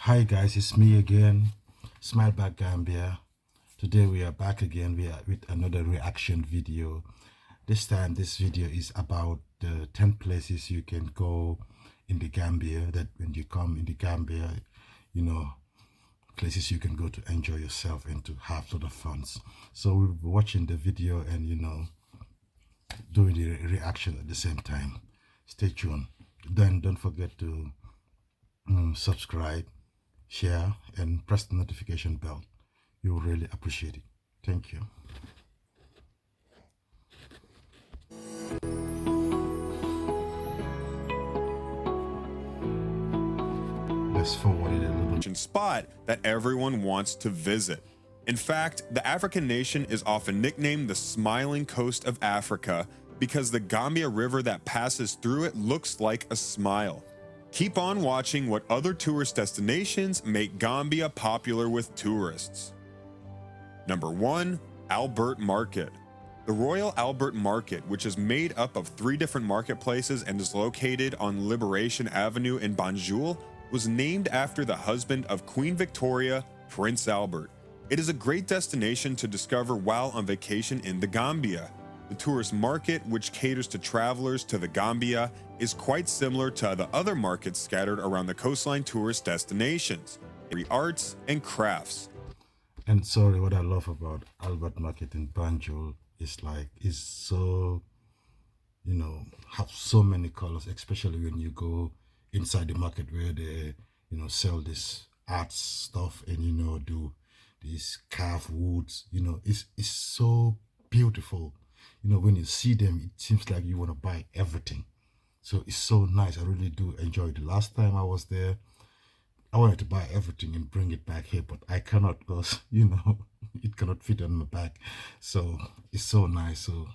Hi guys, it's me again, Smile Back Gambia. Today we are back again. We are with another reaction video. This time, this video is about the 10 places you can go in the Gambia. That when you come in the Gambia, you know, places you can go to enjoy yourself and to have sort of fun. So we'll be watching the video and doing the reaction at the same time. Stay tuned. Then don't forget to subscribe, share, and press the notification bell. You will really appreciate it. Thank you. Let's forward it a little. Spot that everyone wants to visit. In fact, the African nation is often nicknamed the smiling coast of Africa because the Gambia River that passes through it looks like a smile. Keep on watching what other tourist destinations make Gambia popular with tourists. Number 1. Albert Market. The Royal Albert Market, which is made up of 3 different marketplaces and is located on Liberation Avenue in Banjul, was named after the husband of Queen Victoria, Prince Albert. It is a great destination to discover while on vacation in the Gambia. The tourist market, which caters to travelers to the Gambia, is quite similar to the other markets scattered around the coastline tourist destinations, arts and crafts. And sorry, what I love about Albert Market in Banjul is like, it's so, have so many colors, especially when you go inside the market where they, sell this art stuff and, do these carved woods, it's so beautiful. When you see them, it seems like you want to buy everything. So it's so nice. I really do enjoy it. The last time I was there, I wanted to buy everything and bring it back here, but I cannot because, it cannot fit on my back. So it's so nice. So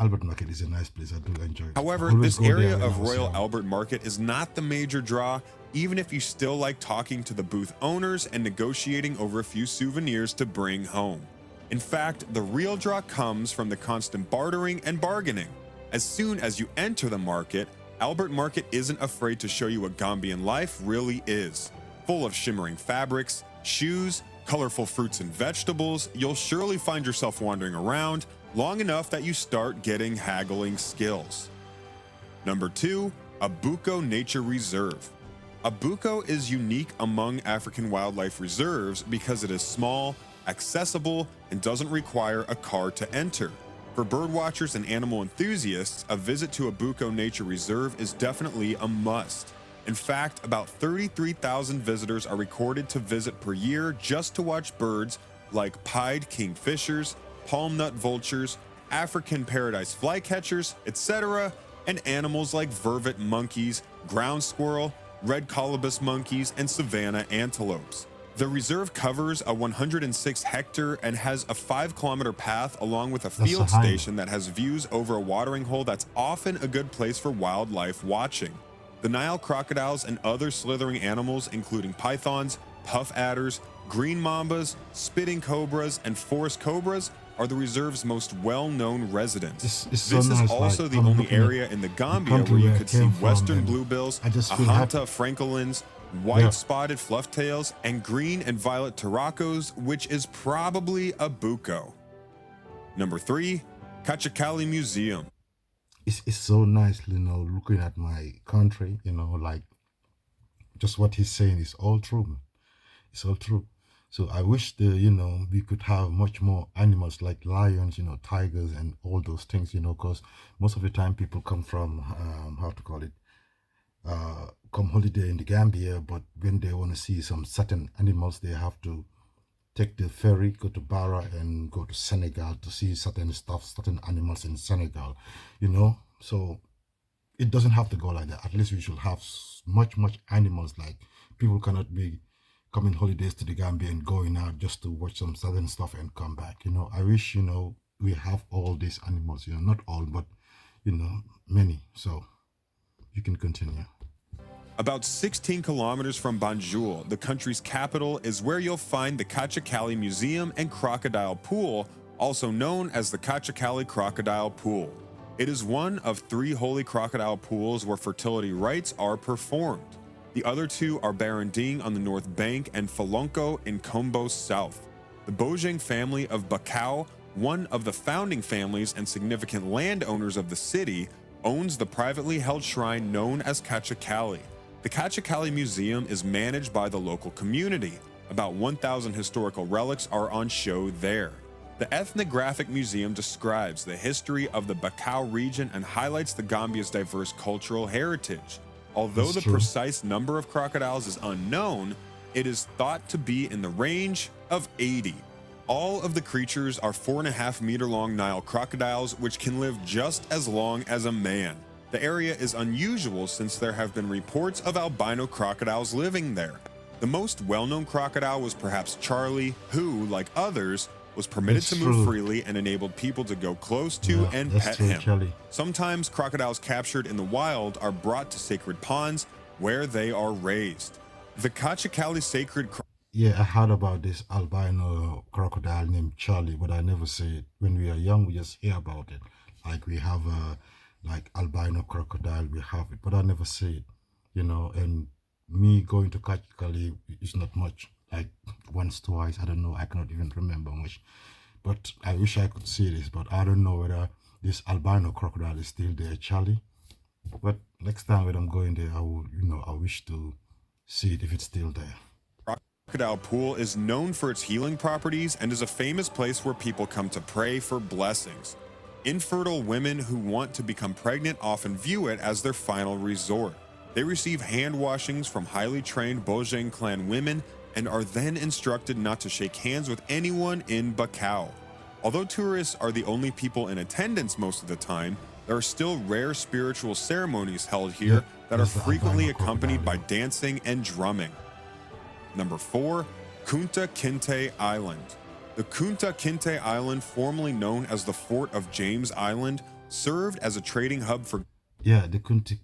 Albert Market is a nice place. I do enjoy it. However, this area of Royal Albert Market is not the major draw, even if you still like talking to the booth owners and negotiating over a few souvenirs to bring home. In fact, the real draw comes from the constant bartering and bargaining. As soon as you enter the market, Albert Market isn't afraid to show you what Gambian life really is. Full of shimmering fabrics, shoes, colorful fruits and vegetables, you'll surely find yourself wandering around long enough that you start getting haggling skills. Number 2, Abuko Nature Reserve. Abuko is unique among African wildlife reserves because it is small, accessible, and doesn't require a car to enter. For birdwatchers and animal enthusiasts, a visit to Abuko Nature Reserve is definitely a must. In fact, about 33,000 visitors are recorded to visit per year just to watch birds like pied kingfishers, palm nut vultures, African paradise flycatchers, etc., and animals like vervet monkeys, ground squirrel, red colobus monkeys, and savanna antelopes. The reserve covers a 106-hectare and has a 5-kilometer path along with a field station that has views over a watering hole that's often a good place for wildlife watching. The Nile crocodiles and other slithering animals, including pythons, puff adders, green mambas, spitting cobras, and forest cobras, are the reserve's most well-known residents. This is also the only area in the Gambia where you could see western bluebills, ahanta francolins, white-spotted flufftails, and green and violet taracos, which is probably a buko. Number 3, Kachakali Museum. It's so nice, looking at my country, like just what he's saying is all true. It's all true. So I wish we could have much more animals like lions, tigers and all those things, because most of the time people come from, come holiday in the Gambia, but when they want to see some certain animals, they have to take the ferry, go to Barra and go to Senegal to see certain stuff, certain animals in Senegal, So it doesn't have to go like that. At least we should have much animals. Like people cannot be coming holidays to the Gambia and going out just to watch some southern stuff and come back. I wish, we have all these animals, not all, but, many. So you can continue. About 16 kilometers from Banjul, the country's capital, is where you'll find the Kachakali Museum and Crocodile Pool, also known as the Kachakali Crocodile Pool. It is one of 3 holy crocodile pools where fertility rites are performed. The other two are Baranding on the north bank and Falonco in Combo South. The Bojang family of Bacau, one of the founding families and significant landowners of the city, owns the privately held shrine known as Kachakali. The Kachakali Museum is managed by the local community. About 1,000 historical relics are on show there. The Ethnographic Museum describes the history of the Bacau region and highlights the Gambia's diverse cultural heritage. Although That's the true. precise number of crocodiles is unknown, it is thought to be in the range of 80. All of the creatures are 4.5-meter long Nile crocodiles, which can live just as long as a man. The area is unusual since there have been reports of albino crocodiles living there. The most well-known crocodile was perhaps Charlie, who, like others, was permitted That's to move true. freely and enabled people to go close to Yeah, and that's pet true, him. Charlie. Sometimes crocodiles captured in the wild are brought to sacred ponds where they are raised. The Kachakali sacred Yeah, I heard about this albino crocodile named Charlie, but I never see it. When we are young, we just hear about it. Like we have a like albino crocodile, we have it, but I never see it. And me going to Kachikali is not much. Like once, twice, I don't know. I cannot even remember much. But I wish I could see this, but I don't know whether this albino crocodile is still there, Charlie. But next time when I'm going there, I will, I wish to see it if it's still there. crocodile pool is known for its healing properties and is a famous place where people come to pray for blessings. Infertile women who want to become pregnant often view it as their final resort. They receive hand washings from highly trained Bojang clan women and are then instructed not to shake hands with anyone in Bacau. Although tourists are the only people in attendance most of the time, there are still rare spiritual ceremonies held here that are that's the frequently albino accompanied by crocodile. dancing and drumming. Number 4, Kunta Kinte Island. The Kunta Kinte Island, formerly known as the Fort of James Island, served as a trading hub for Yeah, the Kunta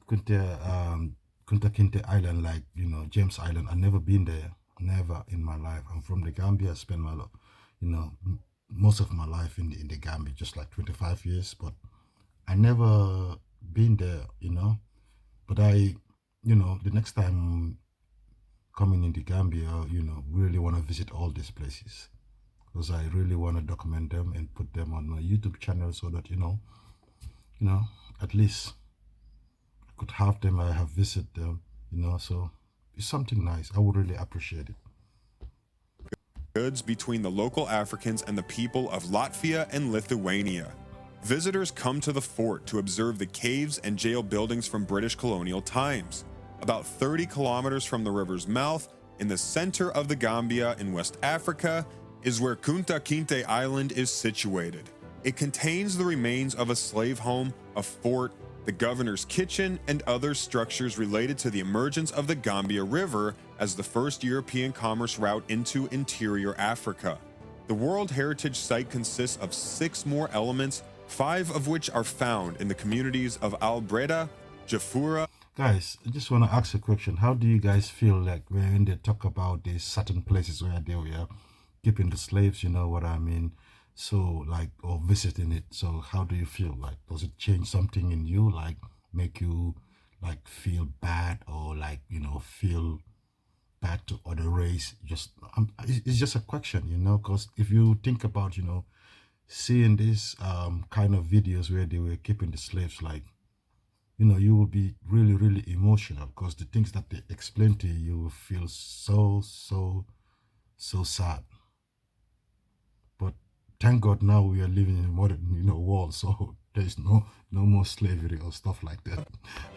Kinte Island, like, James Island. I've never been there. Never in my life. I'm from the Gambia. I spent most of my life in the Gambia, just like 25 years. But I never been there. But the next time coming in the Gambia, really want to visit all these places because I really want to document them and put them on my YouTube channel so that, at least I could have them, I have visited them, so it's something nice. I would really appreciate it. goods between the local Africans and the people of Latvia and Lithuania. Visitors come to the fort to observe the caves and jail buildings from British colonial times. About 30 kilometers from the river's mouth, in the center of the Gambia in West Africa, is where Kunta Kinte Island is situated. It contains the remains of a slave home, a fort, the governor's kitchen, and other structures related to the emergence of the Gambia River as the first European commerce route into interior Africa. The World Heritage Site consists of 6 more elements, 5 of which are found in the communities of Albreda, Jafura. Guys, I just want to ask a question. How do you guys feel like when they talk about these certain places where they were keeping the slaves, you know what I mean? So, like, or visiting it. So, how do you feel? Like, does it change something in you? Like, make you, like, feel bad or, like, feel bad to other race? It's just a question, because if you think about, seeing these kind of videos where they were keeping the slaves, like, you will be really, really emotional because the things that they explain to you, you will feel so, so, so sad. But thank God now we are living in a modern, world, so there's no more slavery or stuff like that.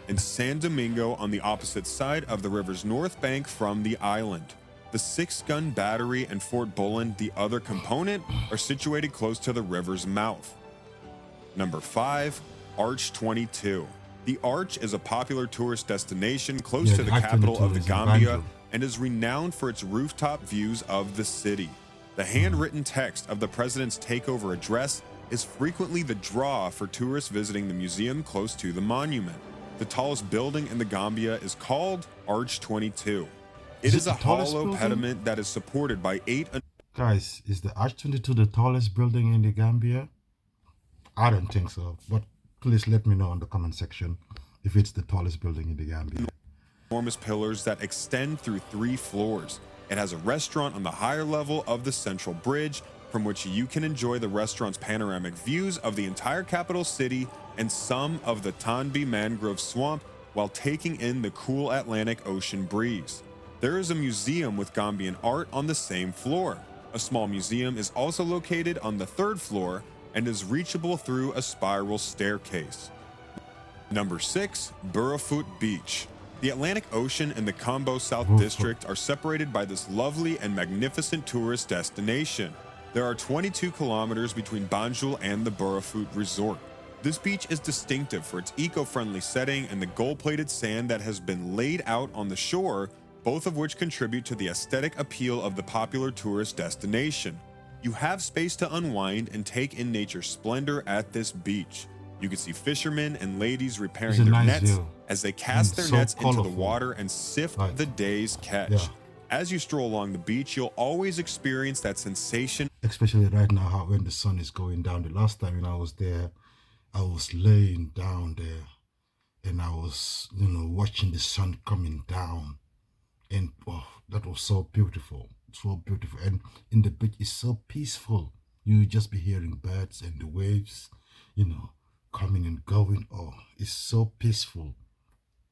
And San Domingo on the opposite side of the river's north bank from the island. The 6-gun battery and Fort Bullen, the other component, are situated close to the river's mouth. Number 5, Arch 22. The Arch is a popular tourist destination close to the capital of the Gambia and is renowned for its rooftop views of the city. The handwritten text of the president's takeover address is frequently the draw for tourists visiting the museum close to the monument. The tallest building in the Gambia is called Arch 22. It is a hollow pediment that is supported by 8. Guys, is the Arch 22 the tallest building in the Gambia? I don't think so, but please let me know in the comment section if it's the tallest building in the Gambia. enormous pillars that extend through 3 floors. It has a restaurant on the higher level of the central bridge, from which you can enjoy the restaurant's panoramic views of the entire capital city and some of the Tanbi mangrove swamp while taking in the cool Atlantic Ocean breeze. There is a museum with Gambian art on the same floor. A small museum is also located on the 3rd floor and is reachable through a spiral staircase. Number 6, Burrafoot Beach. The Atlantic Ocean and the Combo South District are separated by this lovely and magnificent tourist destination. There are 22 kilometers between Banjul and the Burrafoot Resort. This beach is distinctive for its eco-friendly setting and the gold-plated sand that has been laid out on the shore, both of which contribute to the aesthetic appeal of the popular tourist destination. You have space to unwind and take in nature's splendor at this beach. You can see fishermen and ladies repairing their nets as they cast their nets into the water and sift the day's catch. As you stroll along the beach, you'll always experience that sensation. Especially right now, how when the sun is going down. The last time when I was there, I was laying down there and I was, watching the sun coming down. And that was so beautiful. So beautiful. And in the beach, it's so peaceful. You just be hearing birds and the waves, coming and going. Oh, it's so peaceful.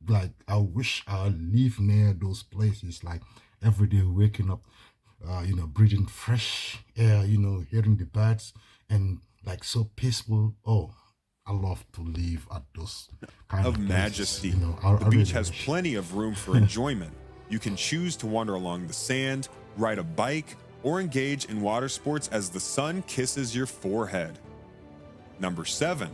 Like, I wish I live near those places. Like, every day waking up, breathing fresh air, hearing the birds and like so peaceful. Oh, I love to live at those kind of majesty. I the beach has plenty of room for enjoyment. You can choose to wander along the sand, ride a bike, or engage in water sports as the sun kisses your forehead. Number 7,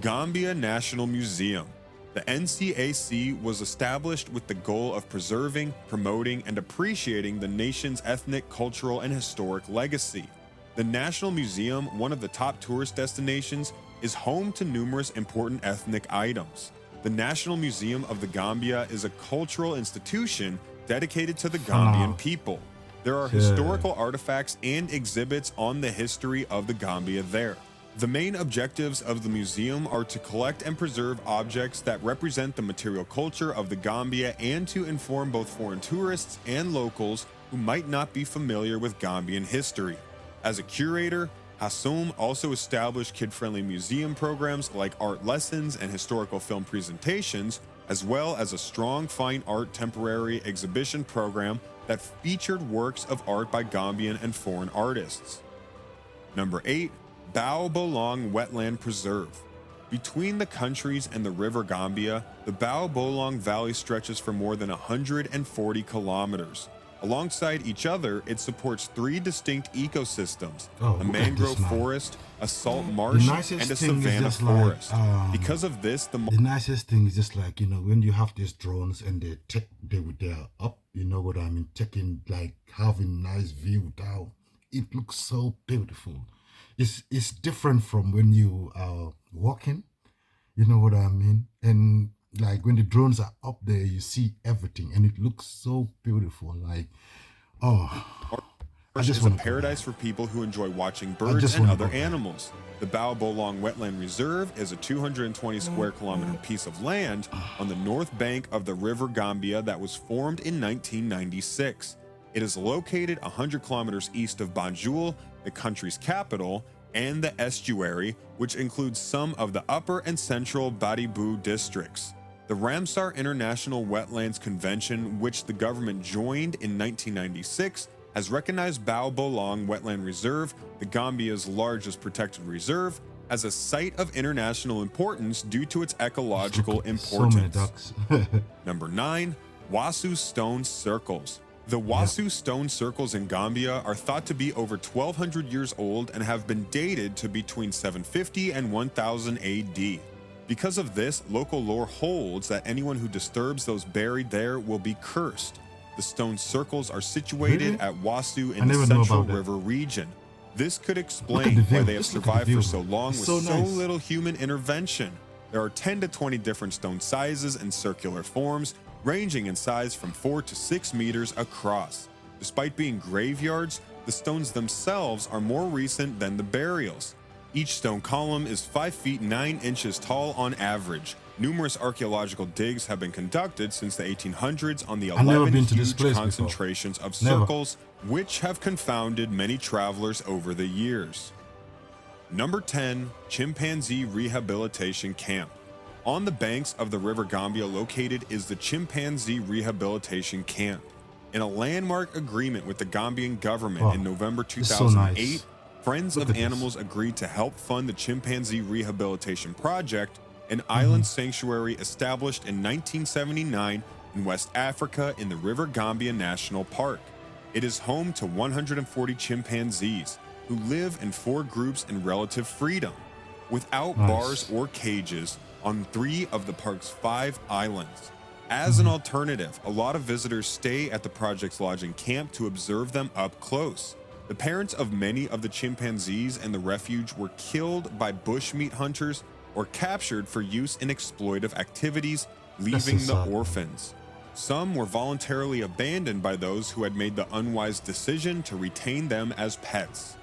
Gambia National Museum. The NCAC was established with the goal of preserving, promoting, and appreciating the nation's ethnic, cultural, and historic legacy. The National Museum, one of the top tourist destinations, is home to numerous important ethnic items. The National Museum of the Gambia is a cultural institution dedicated to the Gambian people. There are historical artifacts and exhibits on the history of the Gambia there. The main objectives of the museum are to collect and preserve objects that represent the material culture of the Gambia and to inform both foreign tourists and locals who might not be familiar with Gambian history. As a curator, Hassoum also established kid-friendly museum programs like art lessons and historical film presentations, as well as a strong fine art temporary exhibition program that featured works of art by Gambian and foreign artists. Number 8, Bao Bolong Wetland Preserve. Between the countries and the River Gambia, the Bao Bolong Valley stretches for more than 140 kilometers. Alongside each other, it supports 3 distinct ecosystems, a mangrove forest, a salt marsh, and a savanna forest. Because of this, the nicest thing is just like, when you have these drones and they're up, what I mean, having nice view down. It looks so beautiful. It's different from when you are walking, you know what I mean? And like when the drones are up there, you see everything and it looks so beautiful. Like, I just want a paradise for people who enjoy watching birds and other animals. The Bao Bolong Wetland Reserve is a 220 square kilometer piece of land on the north bank of the River Gambia that was formed in 1996. It is located 100 kilometers east of Banjul, the country's capital, and the estuary, which includes some of the upper and central Baribu districts. The Ramsar International Wetlands Convention, which the government joined in 1996, has recognized Bao Bolong Wetland Reserve, the Gambia's largest protected reserve, as a site of international importance due to its ecological importance. Number 9, Wasu Stone Circles. The Wasu stone circles in Gambia are thought to be over 1,200 years old and have been dated to between 750 and 1000 AD. Because of this, local lore holds that anyone who disturbs those buried there will be cursed. The stone circles are situated at Wasu in the Central River region. This could explain why they have survived for so long with so little human intervention. There are 10 to 20 different stone sizes and circular forms, ranging in size from 4 to 6 meters across. Despite being graveyards, the stones themselves are more recent than the burials. Each stone column is 5 feet 9 inches tall on average. Numerous archaeological digs have been conducted since the 1800s on the I've never 11 been to this huge place before. concentrations of Never. circles, which have confounded many travelers over the years. Number 10, Chimpanzee Rehabilitation Camp. On the banks of the River Gambia located is the Chimpanzee Rehabilitation Camp. In a landmark agreement with the Gambian government in November it's so 2008, nice. Friends Look of at this. Animals agreed to help fund the Chimpanzee Rehabilitation Project, an island sanctuary established in 1979 in West Africa in the River Gambia National Park. It is home to 140 chimpanzees who live in 4 groups in relative freedom, without Nice. bars or cages, on 3 of the park's 5 islands. As an alternative, a lot of visitors stay at the project's lodging camp to observe them up close. The parents of many of the chimpanzees in the refuge were killed by bushmeat hunters or captured for use in exploitive activities, leaving so the sad. orphans. Some were voluntarily abandoned by those who had made the unwise decision to retain them as pets.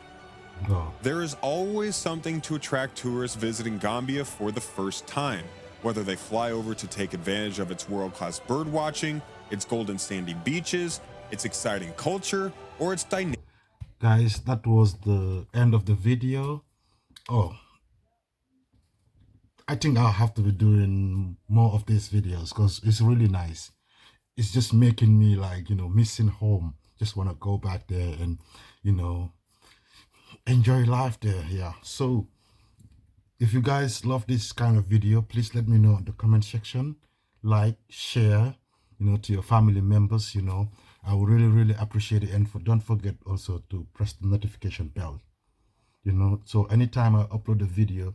Oh, There is always something to attract tourists visiting Gambia for the first time, whether they fly over to take advantage of its world-class bird watching, its golden sandy beaches, its exciting culture, or its dynamic. guys, that was the end of the video. Oh, I think I'll have to be doing more of these videos because it's really nice. It's just making me like, missing home. Just want to go back there and, enjoy life there. Yeah. So if you guys love this kind of video, please let me know in the comment section. Like, share, to your family members, I would really, really appreciate it. And don't forget also to press the notification bell, so anytime I upload a video,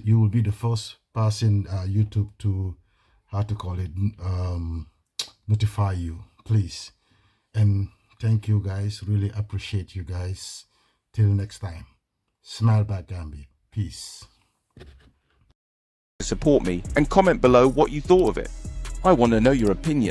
you will be the first person YouTube to, notify you, please. And thank you guys, really appreciate you guys. Till next time, smile back Gambia. Peace. Support me and comment below what you thought of it. I want to know your opinion.